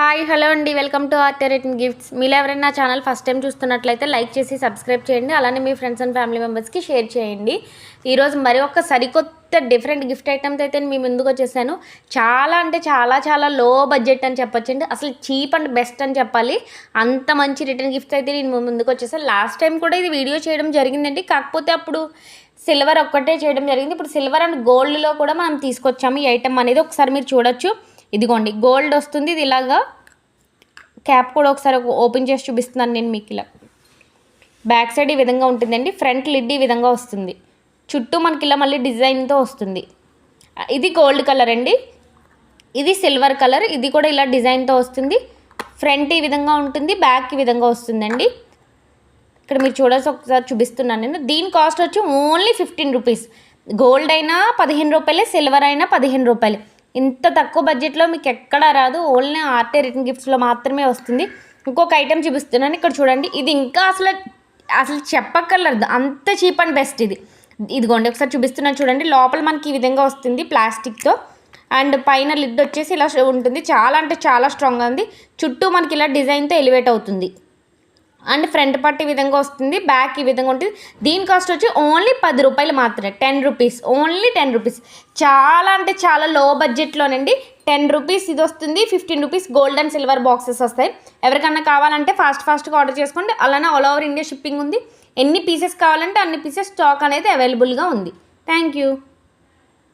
Hi hello అండి, welcome to art return gifts. మీరు ఎవరైనా నా ఛానల్ ఫస్ట్ టైం చూస్తున్నట్లయితే లైక్ చేసి సబ్స్క్రైబ్ చేయండి. అలానే మీ ఫ్రెండ్స్ అండ్ ఫ్యామిలీ మెంబర్స్కి షేర్ చేయండి. ఈరోజు మరి ఒక సరికొత్త డిఫరెంట్ గిఫ్ట్ ఐటమ్స్ అయితే మీ ముందుకు వచ్చేసాను. చాలా అంటే చాలా లో బడ్జెట్ అని చెప్పొచ్చండి. అసలు చీప్ అండ్ బెస్ట్ అని చెప్పాలి. అంత మంచి రిటర్న్ గిఫ్ట్స్ అయితే నేను ముందుకు వచ్చేసాను. లాస్ట్ టైం కూడా ఇది వీడియో చేయడం జరిగిందండి. కాకపోతే అప్పుడు సిల్వర్ ఒక్కటే చేయడం జరిగింది. ఇప్పుడు సిల్వర్ అండ్ గోల్డ్లో కూడా మనం తీసుకొచ్చాము ఈ ఐటమ్ అనేది. ఒకసారి మీరు చూడొచ్చు. ఇదిగోండి గోల్డ్ వస్తుంది. ఇది ఇలాగా క్యాప్ కూడా ఒకసారి ఓపెన్ చేసి చూపిస్తున్నాను నేను మీకు. ఇలా బ్యాక్ సైడ్ ఈ విధంగా ఉంటుందండి. ఫ్రంట్ లిడ్ ఈ విధంగా వస్తుంది. చుట్టూ మనకి ఇలా మళ్ళీ డిజైన్తో వస్తుంది. ఇది గోల్డ్ కలర్ అండి. ఇది సిల్వర్ కలర్. ఇది కూడా ఇలా డిజైన్తో వస్తుంది. ఫ్రంట్ ఈ విధంగా ఉంటుంది, బ్యాక్ ఈ విధంగా వస్తుందండి. ఇక్కడ మీరు చూడాల్సి ఒకసారి చూపిస్తున్నాను నేను. దీని కాస్ట్ వచ్చి ఓన్లీ 15 రూపీస్. గోల్డ్ అయినా 15 రూపాయలే, సిల్వర్ అయినా 15 రూపాయలు. ఇంత తక్కువ బడ్జెట్లో మీకు ఎక్కడ రాదు. ఓన్లీ ఆర్టే రిటర్న్ గిఫ్ట్స్లో మాత్రమే వస్తుంది. ఇంకొక ఐటెం చూపిస్తున్నాను. ఇక్కడ చూడండి. ఇది ఇంకా అసలు చెప్పక్కర్లేదు, అంత చీప్ అండ్ బెస్ట్ ఇది. ఇదిగోండి ఒకసారి చూపిస్తున్నాను చూడండి. లోపల మనకి ఈ విధంగా వస్తుంది ప్లాస్టిక్తో. అండ్ పైన లిడ్ వచ్చేసి ఇలా ఉంటుంది. చాలా అంటే చాలా స్ట్రాంగ్గా ఉంది. చుట్టూ మనకి ఇలా డిజైన్తో ఎలివేట్ అవుతుంది. అండ్ ఫ్రంట్ పార్ట్ ఈ విధంగా వస్తుంది, బ్యాక్ ఈ విధంగా ఉంటుంది. దీని కాస్ట్ వచ్చి ఓన్లీ 10 రూపాయలు మాత్రమే. 10 రూపీస్, ఓన్లీ 10 రూపీస్. చాలా అంటే చాలా లో బడ్జెట్లోనండి. 10 రూపీస్ ఇది వస్తుంది. 15 rupees gold and silver boxes వస్తాయి. ఎవరికన్నా కావాలంటే ఫాస్ట్గా ఆర్డర్ చేసుకోండి. అలానే ఆల్ ఓవర్ ఇండియా షిప్పింగ్ ఉంది. ఎన్ని పీసెస్ కావాలంటే అన్ని పీసెస్ స్టాక్ అనేది అవైలబుల్గా ఉంది. Thank you.